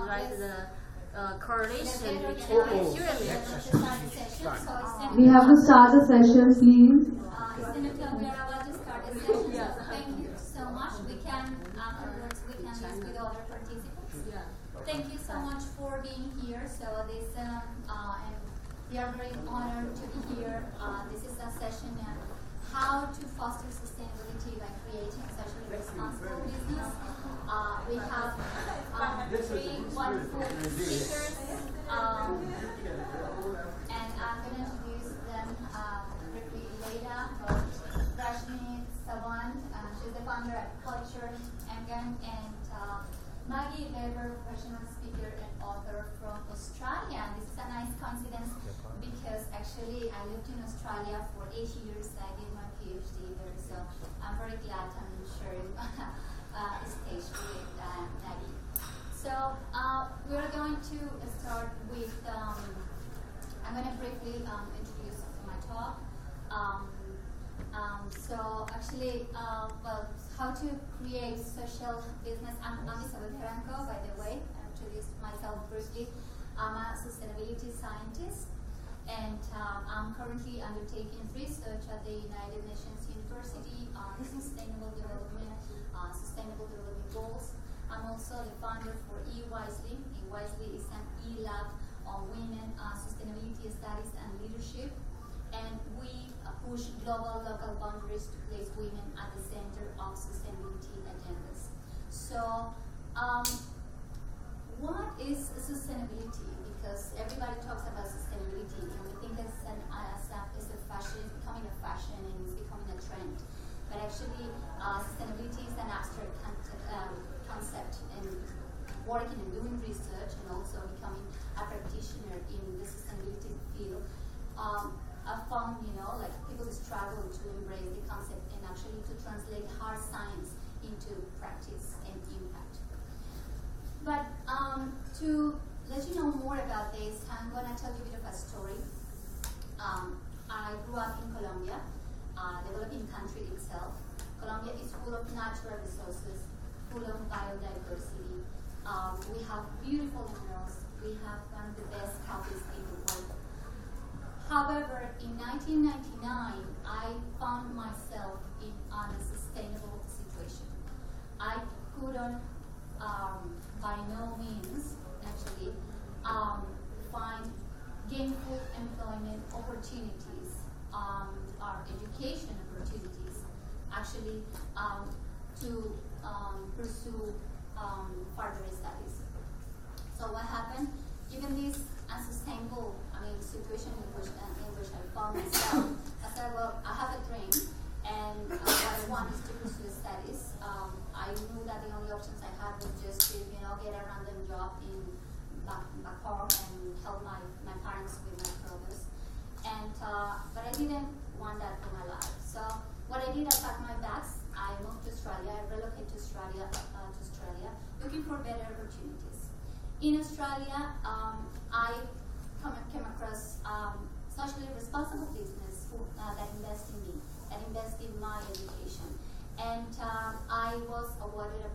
right? The correlation between we have to start the session, please. We are about to start the session. So thank you so much. We can afterwards list with other participants. Thank you so much for being here. So this and we are very honored to be here. This is a session on how to foster sustainability by creating a socially responsible business. We have three wonderful speakers, and I'm going to introduce them briefly later. Rashmi Savant, she's the founder at Culture Engan, and Maggie Weber, professional speaker and author from Australia. And this is a nice coincidence because actually I lived in Australia for 8 years. I did my PhD there, so I'm very glad I'm sharing stage with Maggie. So we're going to start with, I'm going to briefly introduce my talk. So actually, well, how to create social business. I'm Isabel Franco, by the way. I introduced myself briefly. I'm a sustainability scientist, and I'm currently undertaking research at the United Nations University on sustainable development goals. I'm also the founder for eWisely. eWisely is an e-lab on women, sustainability studies and leadership. And we push global local boundaries to place women at the center of sustainability agendas. So, what is sustainability? Because everybody talks about sustainability, and we think it's a fashion, it's becoming a fashion, and it's becoming a trend. But actually, sustainability is an abstract concept, and working and doing research, and also becoming a practitioner in the sustainability field. I found, like people struggle to embrace the concept and actually to translate hard science into practice and impact. But to let you know more about this, I'm going to tell you a bit of a story. I grew up in Colombia, developing country itself. Colombia is full of natural resources, full of biodiversity. We have beautiful minerals. We have one of the best coffees in the world. However, in 1999, I found myself in an unsustainable situation. I couldn't, by no means, actually, find gainful employment opportunities, or education opportunities, actually, to pursue further studies. So what happened? Given this unsustainable, situation in which I found myself, I said, well, I have a dream, and what I want is to pursue studies. I knew that the only options I had was just to, get a random job in back home and help my parents with my progress. And but I didn't want that for my life. So what I did, I packed my bags. I moved to Australia. I relocated to Australia, looking for better opportunities. In Australia, I came across socially responsible business that invest in me, that invest in my education. And I was awarded a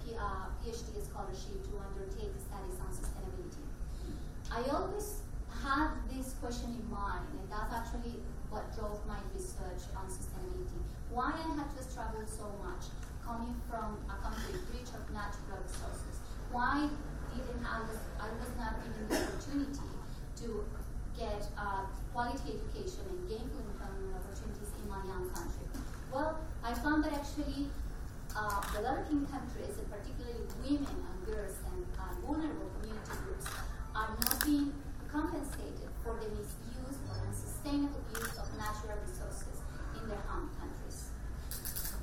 PhD scholarship to undertake studies on sustainability. I always had this question in mind, and that's actually what drove my research on sustainability. Why I had to struggle so much coming from a country rich of natural resources? Why I was not given the opportunity to get quality education and gainful employment opportunities in my young country? Well, I found that actually developing countries, and particularly women and girls and vulnerable community groups, are not being compensated for the misuse or unsustainable use of natural resources in their home countries.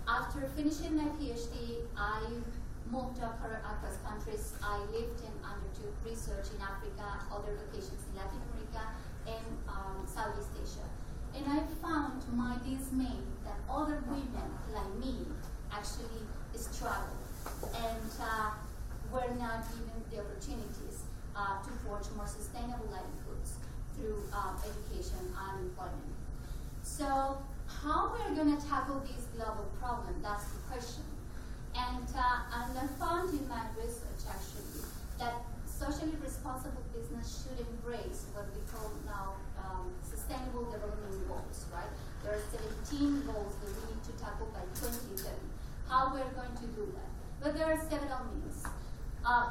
After finishing my PhD, I moved across countries. I lived and undertook research in Africa, other locations in Latin America, and Southeast Asia. And I found to my dismay that other women like me actually struggled and were not given the opportunities to forge more sustainable livelihoods through education and employment. So how we're going to tackle this global problem, that's the question. And I found in my research actually that socially responsible business should embrace what we call now sustainable development goals, right? There are 17 goals that we need to tackle by 2030. How we're going to do that? But there are several means.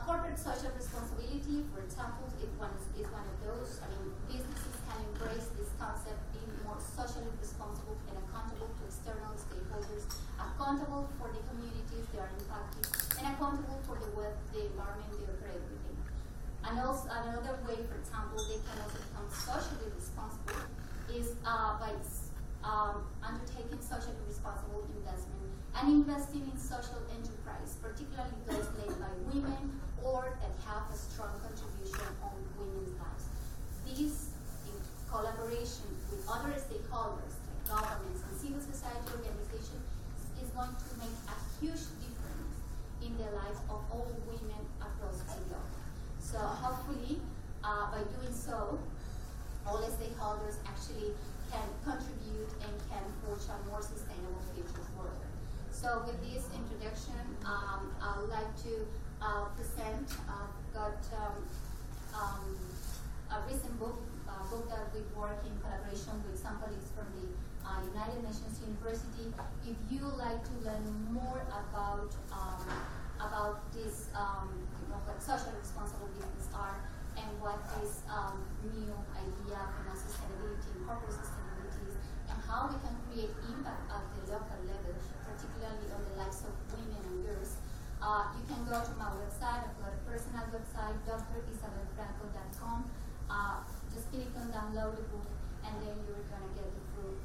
Corporate social responsibility, for example, is one of those. I mean, businesses can embrace this concept, being more socially responsible and accountable to external stakeholders, accountable for the communities they are impacting, and accountable for the environment they operate within. And also another way, for example, they can also become socially responsible is by undertaking socially responsible investment and investing in social enterprise, particularly those led by women or that have a strong contribution on women's lives. These, in collaboration with other stakeholders like governments and civil society organizations, is going to make a huge difference in the lives of all women across the globe. So hopefully, by doing so, all the stakeholders actually can contribute and can forge a more sustainable future forward. So with this introduction, I would like to present, a recent book that we work in collaboration with some colleagues from the United Nations University. If you would like to learn more about this, what social responsible business are and what this new idea from sustainability and corporate sustainability is, and how we can create impact at the local level, particularly on the lives of women and girls. You can go to my website. I've got a personal website, drisabelfranco.com. Just click on download the book, and then you're going to get the book.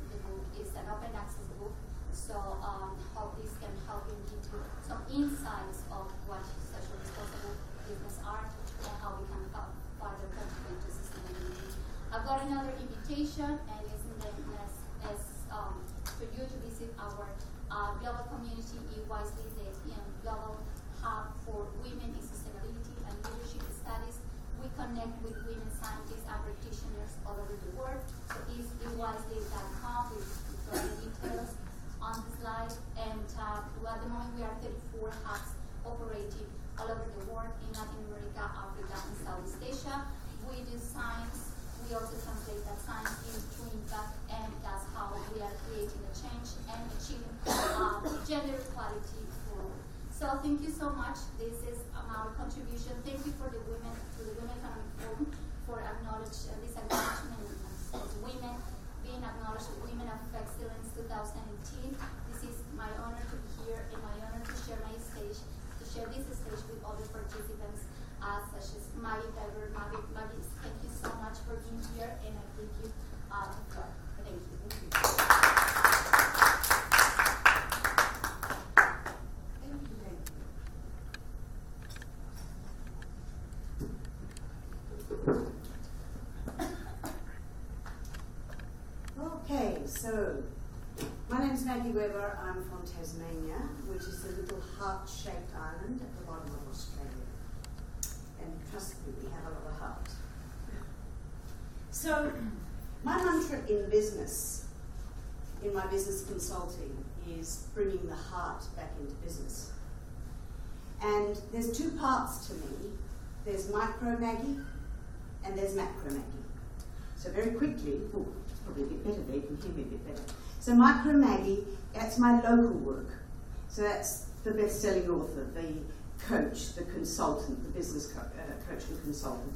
It's an open access book, so hope this can help you give you some insights of what social responsible business are and how we can further contribute to sustainability. I've got another invitation, and it's for you to visit our global community, eWisely, the global hub for women in sustainability and leadership studies. We connect with women scientists and practitioners all over the world. So it's ewisely.com with the details on the slide. And at the moment we are 34 hubs operating all over the world in Latin America, Africa, and Southeast Asia. We do science. We also translate that science into impact, and that's how we are creating a change and achieving gender equality for all. So thank you so much. This is our contribution. Thank you for the women, to the Women Economic Forum, for this acknowledgement of women, being acknowledged Women of Excellence 2018. This is my honor to be here and my honor to share my stage, to share this stage with other participants, such as Maggie Diver. Maggie, thank you so much for being here, and I thank you. Thank you. Okay, so my name is Maggie Weber. I'm from Tasmania, which is a little heart-shaped island at the bottom of Australia. And trust me, we have a lot of heart. So my mantra in business, in my business consulting, is bringing the heart back into business. And there's two parts to me. There's micro Maggie and there's macro Maggie. So very quickly, probably a bit better there, you can hear me a bit better. So micro Maggie, that's my local work. So that's the best-selling author, the coach, the consultant, the business coach and consultant.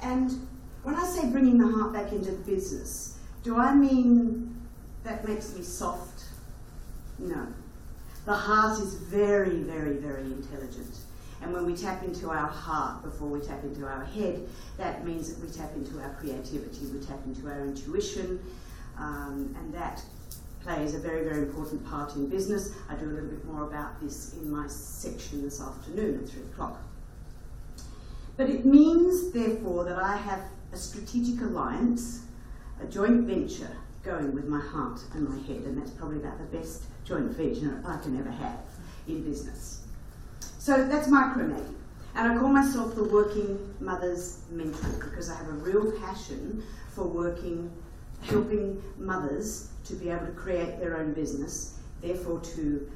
And when I say bringing the heart back into business, do I mean that makes me soft? No. The heart is very, very, very intelligent. And when we tap into our heart before we tap into our head, that means that we tap into our creativity, we tap into our intuition, and that plays a very, very important part in business. I do a little bit more about this in my section this afternoon at 3 o'clock. But it means, therefore, that I have a strategic alliance, a joint venture going with my heart and my head, and that's probably about the best joint venture I can ever have in business. So that's micro Maggie. And I call myself the working mother's mentor because I have a real passion for helping mothers to be able to create their own business, therefore to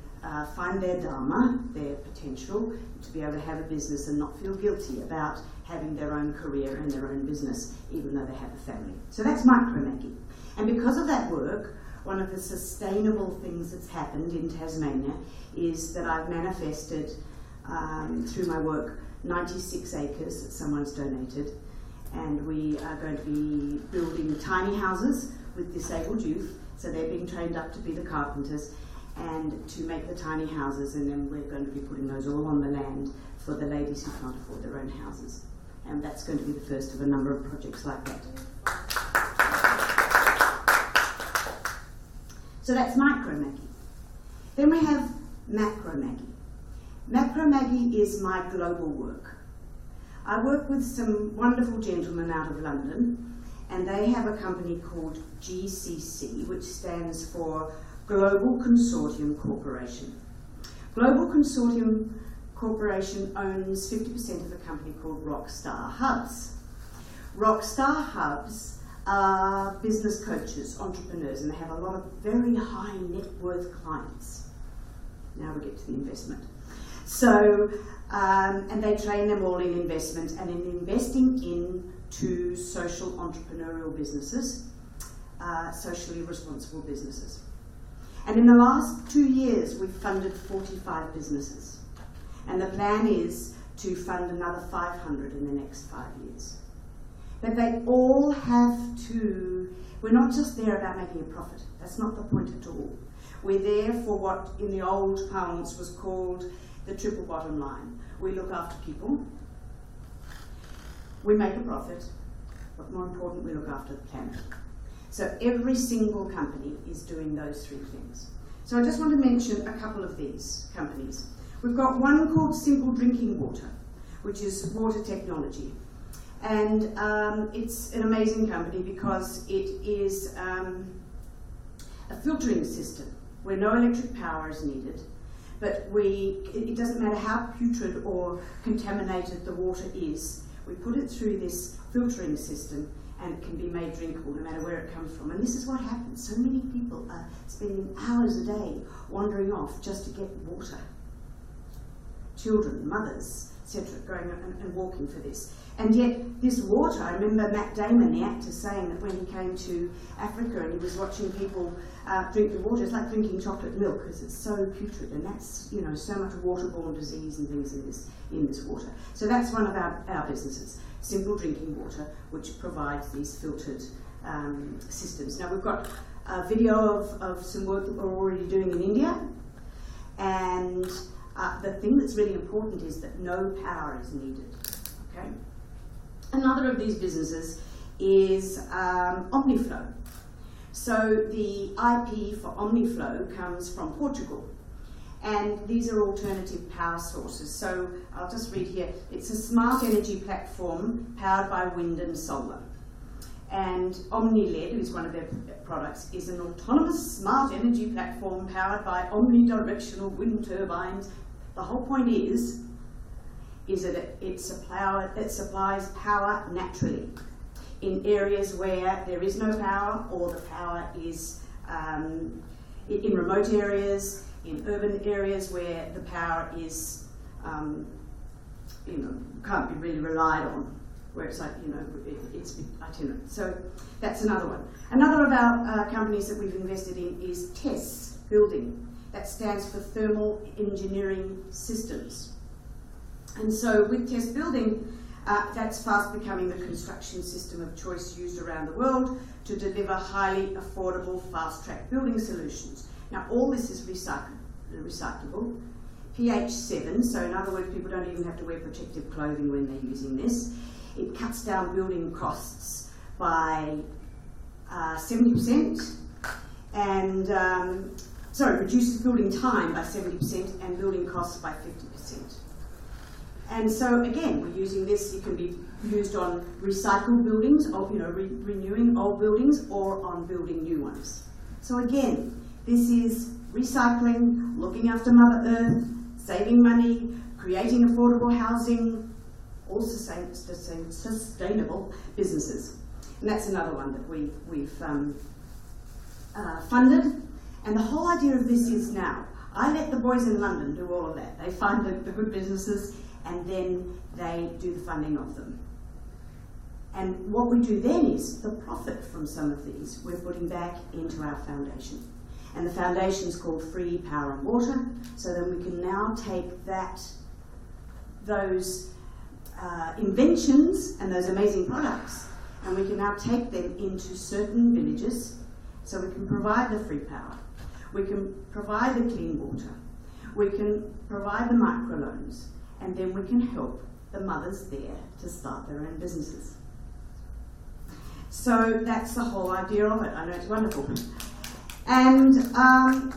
find their dharma, their potential, to be able to have a business and not feel guilty about having their own career and their own business, even though they have a family. So that's Micro Maggie. And because of that work, one of the sustainable things that's happened in Tasmania is that I've manifested through my work 96 acres that someone's donated, and we are going to be building tiny houses with disabled youth, so they're being trained up to be the carpenters and to make the tiny houses, and then we're going to be putting those all on the land for the ladies who can't afford their own houses. And that's going to be the first of a number of projects like that. So that's Micro Maggie. Then we have Macro Maggie. Macro Maggie is my global work. I work with some wonderful gentlemen out of London, and they have a company called GCC, which stands for Global Consortium Corporation. Global Consortium Corporation owns 50% of a company called Rockstar Hubs. Rockstar Hubs are business coaches, entrepreneurs, and they have a lot of very high net worth clients. Now we get to the investment. So, and they train them all in investment and in investing into social entrepreneurial businesses, socially responsible businesses. And in the last 2 years, we've funded 45 businesses. And the plan is to fund another 500 in the next 5 years. But they all have to, we're not just there about making a profit. That's not the point at all. We're there for what in the old parlance was called the triple bottom line. We look after people, we make a profit, but more important, we look after the planet. So every single company is doing those three things. So I just want to mention a couple of these companies. We've got one called Simple Drinking Water, which is water technology. And it's an amazing company because it is a filtering system where no electric power is needed, but it doesn't matter how putrid or contaminated the water is, we put it through this filtering system and it can be made drinkable no matter where it comes from. And this is what happens. So many people are spending hours a day wandering off just to get water. Children, mothers, etc., going and walking for this. And yet this water, I remember Matt Damon, the actor, saying that when he came to Africa and he was watching people drink the water, it's like drinking chocolate milk because it's so putrid, and that's, you know, so much waterborne disease and things in this water. So that's one of our businesses, Simple Drinking Water, which provides these filtered systems. Now we've got a video of some work that we're already doing in India, and the thing that's really important is that no power is needed. Okay. Another of these businesses is Omniflow. So the IP for Omniflow comes from Portugal, and these are alternative power sources. So I'll just read here. It's a smart energy platform powered by wind and solar. And OmniLED, who's one of their products, is an autonomous smart energy platform powered by omnidirectional wind turbines. The whole point is that it supplies power naturally in areas where there is no power, or the power is in remote areas, in urban areas where the power is, can't be really relied on, where it's like, it's itinerant. So that's another one. Another of our companies that we've invested in is TESS Building. That stands for Thermal Engineering Systems. And so with TESS Building, that's fast becoming the construction system of choice used around the world to deliver highly affordable, fast-track building solutions. Now, all this is recyclable, pH 7, so in other words, people don't even have to wear protective clothing when they're using this. It cuts down building costs by 70%, and reduces building time by 70% and building costs by 50%. And so again, we're using this. It can be used on recycled buildings, or renewing old buildings, or on building new ones. So again, this is recycling, looking after Mother Earth, saving money, creating affordable housing, all sustainable businesses. And that's another one that we've funded. And the whole idea of this is now, I let the boys in London do all of that. They find the good businesses, and then they do the funding of them. And what we do then is the profit from some of these we're putting back into our foundation. And the foundation is called Free Power and Water, so then we can now take those inventions and those amazing products, and we can now take them into certain villages, so we can provide the free power, we can provide the clean water, we can provide the microloans, and then we can help the mothers there to start their own businesses. So that's the whole idea of it. I know it's wonderful. And I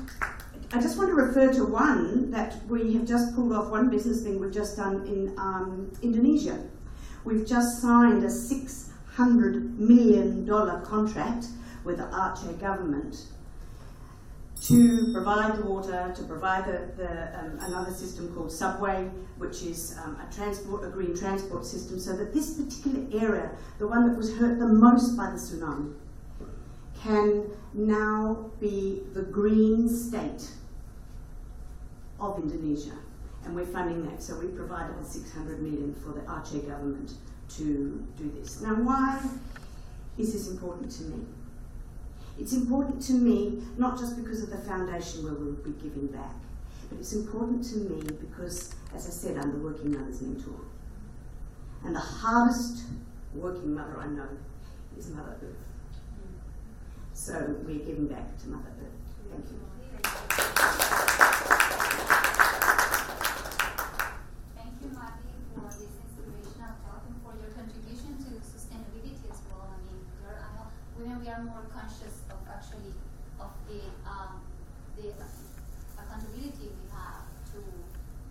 just want to refer to one that we have just pulled off, one business thing we've just done in Indonesia. We've just signed a $600 million contract with the Aceh government to provide the water, to provide another system called Subway, which is a green transport system, so that this particular area, the one that was hurt the most by the tsunami, can now be the green state of Indonesia. And we're funding that, so we provided the $600 million for the Aceh government to do this. Now, why is this important to me? It's important to me not just because of the foundation where we'll be giving back, but it's important to me because, as I said, I'm the working mother's mentor. And the hardest working mother I know is Mother Earth. So we're giving back to Mother Earth. Thank you. Thank you, Maggie, for this inspirational talk and for your contribution to sustainability as well. I mean, women, we are more conscious of actually of the accountability we have to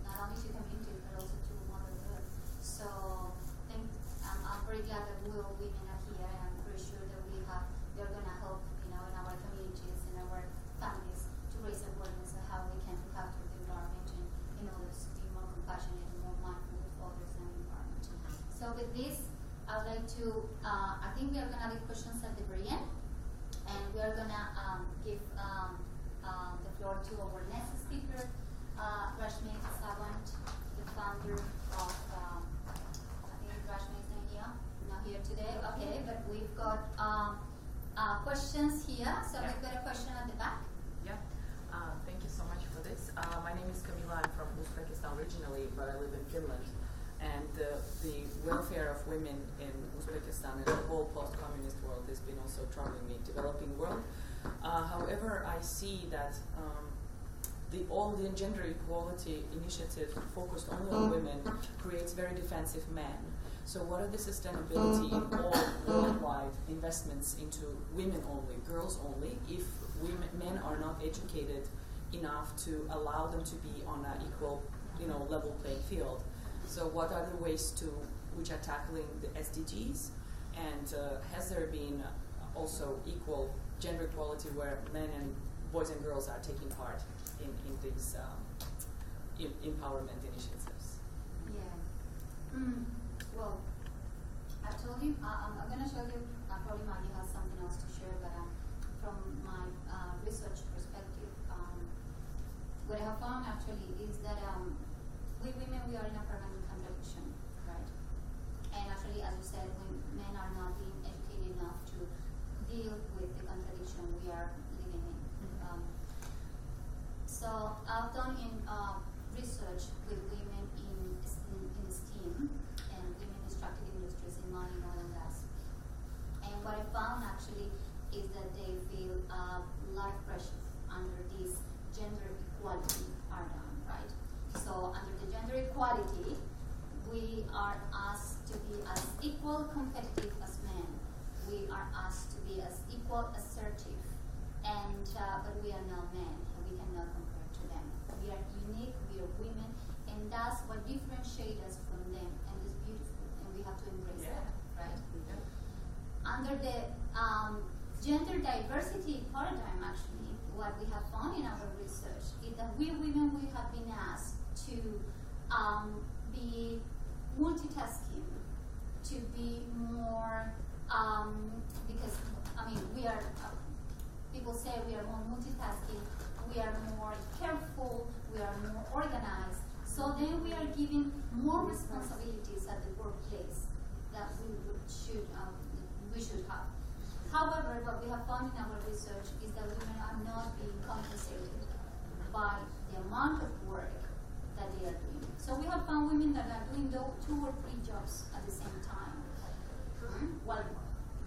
not only to community but also to Mother Earth. So I'm very glad that we all women are here, and I'm pretty sure that we are going to help, in our communities, in our families, to raise awareness of how we can look after the environment and in order to be more compassionate and more mindful of others and the environment. So with this, I would like to, I think we are going to leave questions at the very end, and we are going to give the floor to our next speaker, Rashmi Sawant, the founder of, I think Rashmi is not here today, okay, but we've got questions here, so we've got a question at the back. Yeah, thank you so much for this. My name is Camila. I'm from Uzbekistan originally, but I live in Finland. And the welfare of women in Uzbekistan and the whole post-communist world has been also troubling me, developing world. However, I see that all the gender equality initiative focused only on women creates very defensive men. So what are the sustainability in all worldwide investments into women only, girls only, if men are not educated enough to allow them to be on an equal, level playing field? So what are the ways which are tackling the SDGs? And has there been also equal gender equality where men and boys and girls are taking part in these empowerment initiatives? Yeah. Well, I told you, I'm going to show you, probably Maggie has something else to share, but from my research perspective, what I have found actually is that we women, we are in a permanent contradiction, right? And actually, as you said, when men are not being educated enough to deal with the contradiction we are living in. So I've done in research with women in STEAM and women extractive industries in mining, oil and gas. And what I found actually is that they feel a lot of pressure under this gender equality paradigm, right? So under the gender equality, we are asked to be as equal competitive as men. We are asked to be as equal assertive, and but we are not men, and we cannot compare to them. We are unique, we are women, and that's what differentiates us from them, and it's beautiful, and we have to embrace that, right? Yeah. Under the gender diversity paradigm, actually, what we have found in our research is that we women, we have been asked to be multitasking, to be more, because, we are, people say we are more multitasking, we are more careful, we are more organized. So then we are giving more responsibilities at the workplace that we should have. However, what we have found in our research is that women are not being compensated by the amount of work that they are doing. So we have found women that are doing 2 or 3 jobs at the same time, while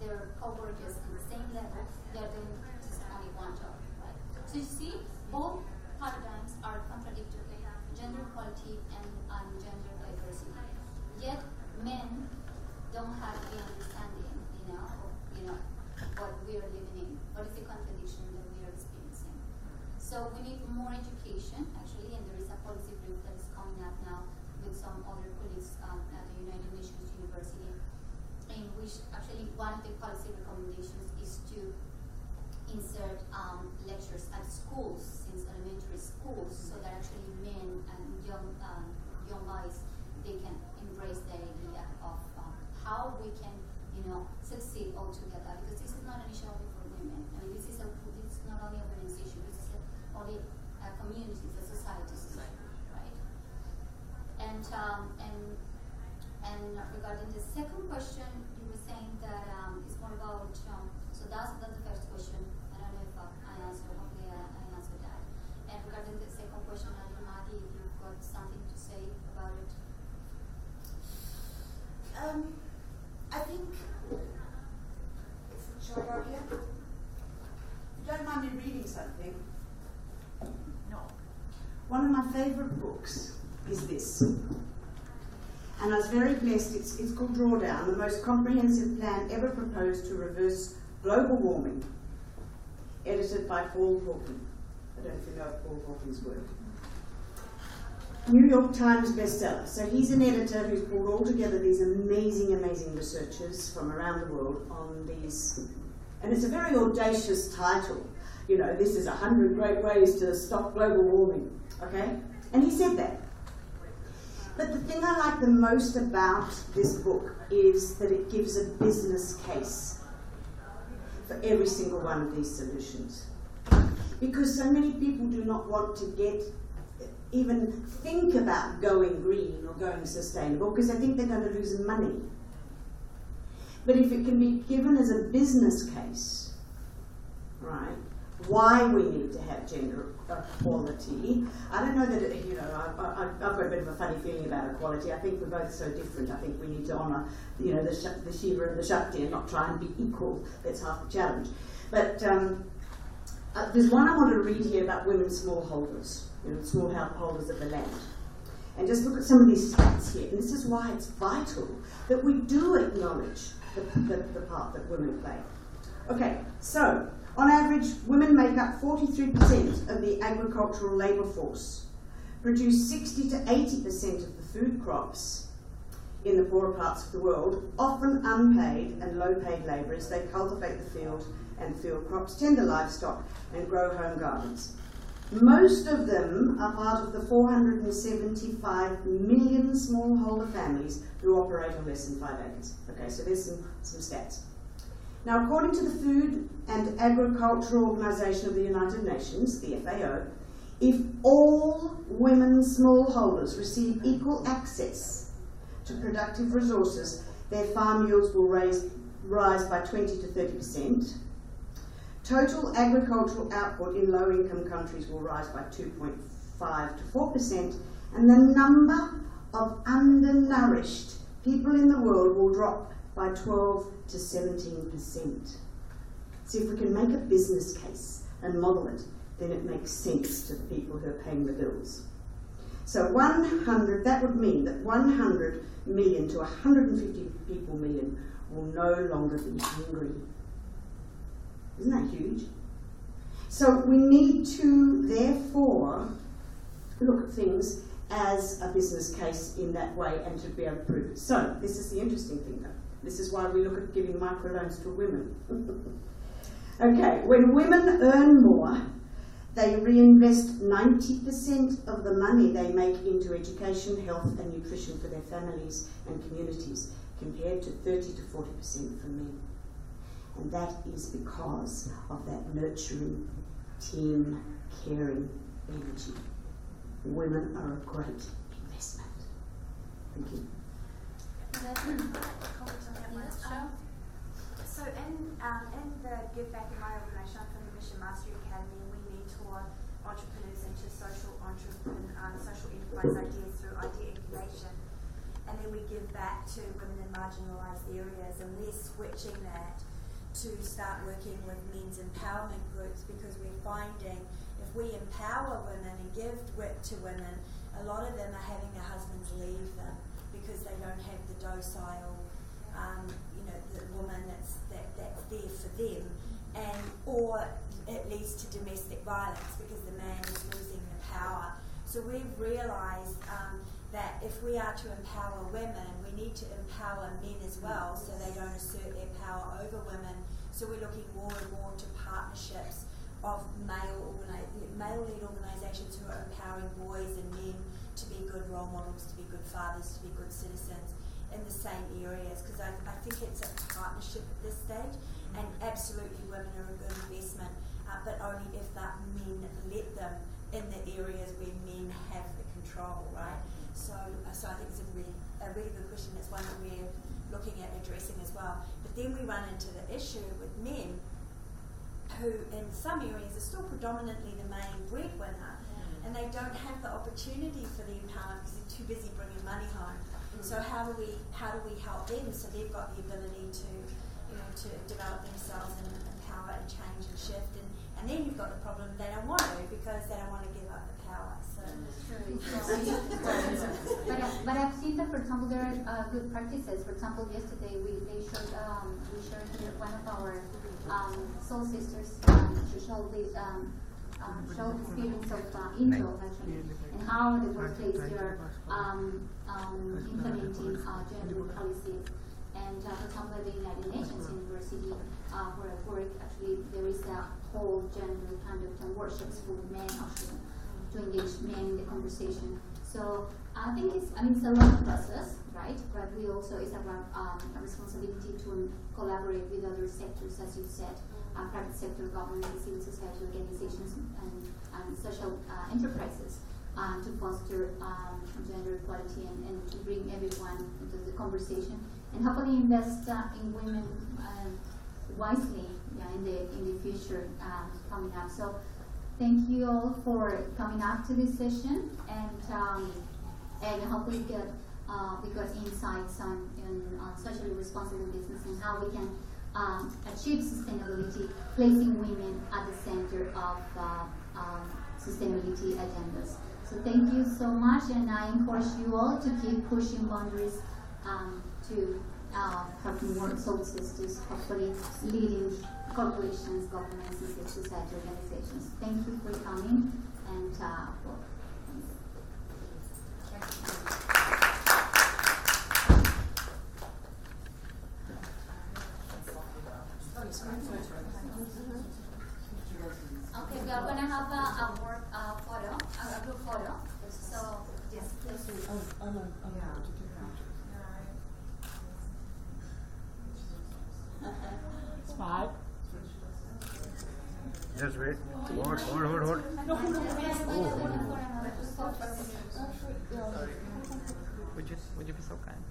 their co-workers in the same level, they are doing just only 1 job. Right? So you see, both paradigms are contradictory: gender equality and gender diversity. Yet men don't have the understanding, what we are living in. What is the contradiction that we are experiencing? So we need more education, actually, and there is a policy group that is coming up now with some other colleagues at the United Nations University, in which actually one of the policy recommendations is to insert lectures at schools, since elementary schools, so that actually men and young guys, they can embrace the idea of how we can succeed all together, because this is not an issue only for women. I mean, this is not only a women's issue, this is only a community, a society's issue, right? And regarding the second question, you were saying that it's more about, so that's the first question. I don't know if I answered, hopefully I answered that. And regarding the second question, I don't know, Maggie, if you've got something to say about it. I think, shall I go here? If you don't mind me reading something. No. One of my favourite books is this. And I was very blessed. It's called Drawdown, the most comprehensive plan ever proposed to reverse global warming, edited by Paul Hawken. I don't know if you know Paul Hawken's work. New York Times bestseller. So he's an editor who's pulled all together these amazing, amazing researchers from around the world on these, and it's a very audacious title. This is 100 great ways to stop global warming, okay? And he said that. But the thing I like the most about this book is that it gives a business case for every single one of these solutions. Because so many people do not want to even think about going green or going sustainable, because they think they're going to lose money. But if it can be given as a business case, right, why we need to have gender equality. I don't know that I've got a bit of a funny feeling about equality. I think we're both so different. I think we need to honour, the Shiva and the Shakti and not try and be equal. That's half the challenge. But there's one I want to read here about women smallholders, smallholders of the land. And just look at some of these stats here. And this is why it's vital that we do acknowledge the part that women play. Okay, so on average, women make up 43% of the agricultural labour force, produce 60 to 80% of the food crops in the poorer parts of the world, often unpaid and low-paid labourers. They cultivate the field and field crops, tend the livestock, and grow home gardens. Most of them are part of the 475 million smallholder families who operate on less than 5 acres. Okay, so there's some stats. Now, according to the Food and Agricultural Organization of the United Nations, the FAO, if all women smallholders receive equal access to productive resources, their farm yields will rise by 20 to 30%. Total agricultural output in low-income countries will rise by 2.5 to 4%, and the number of undernourished people in the world will drop by 12 to 17%. So if we can make a business case and model it, then it makes sense to the people who are paying the bills. So that would mean that 100 million to 150 million will no longer be hungry. Isn't that huge? So we need to, therefore, look at things as a business case in that way and to be able to prove it. So this is the interesting thing, though. This is why we look at giving microloans to women. Okay, when women earn more, they reinvest 90% of the money they make into education, health and nutrition for their families and communities, compared to 30 to 40% for men. And that is because of that nurturing, team, caring energy. Women are a great Thank you. So in the Give Back in my organisation, I'm from the Mission Mastery Academy, and we mentor entrepreneurs into social enterprise ideas through idea incubation. And then we give back to women in marginalised areas, and we're switching that to start working with men's empowerment groups, because we're finding if we empower women and give WIP to women, a lot of them are having their husbands leave them because they don't have the docile, the woman that's there for them, or it leads to domestic violence because the man is losing the power. So we've realised that if we are to empower women, we need to empower men as well, so they don't assert their power over women. So we're looking more and more to partnerships of male-led organisations who are empowering boys and men to be good role models, to be good fathers, to be good citizens in the same areas, because I think it's a partnership at this stage, and absolutely women are a good investment, but only if that men let them in the areas where men have the control, right? So I think it's a really good question. It's one that we're looking at addressing as well. But then we run into the issue with men who in some areas are still predominantly the main breadwinner, and they don't have the opportunity for the empowerment because they're too busy bringing money home. So how do we help them so they've got the ability to develop themselves and empower and change and shift, and then you've got the problem they don't want to because they don't want to give up the power. So but I've seen that, for example, there are good practices. For example, yesterday we showed here one of our soul sisters to show the experience of angels actually, and how the workplace they're implementing gender policies. And for example, at the United Nations University, where I work, actually there is a whole gender kind of workshops for men actually to engage men in the conversation. So I think it's a long process, right? But we also it's about a responsibility to collaborate with other sectors, as you said, private sector, government, civil society organizations, and social enterprises to foster gender equality and to bring everyone into the conversation, and hopefully invest in women wisely in the future coming up. So thank you all for coming up to this session, and hopefully we got insights on socially responsible business and how we can achieve sustainability, placing women at the center of sustainability agendas. So thank you so much, and I encourage you all to keep pushing boundaries to have more soul sisters, hopefully leading corporations, governments, and civil society organizations. Thank you for coming, and okay, we are going to have a work photo, a group photo. So, yes, please. It's 5. Just wait. Hold. Would you be so kind?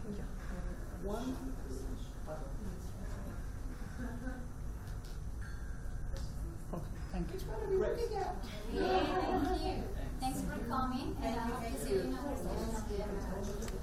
Thank you. Oh, thank you. Yeah, thank you. Thanks for coming, and I hope to see you in our session.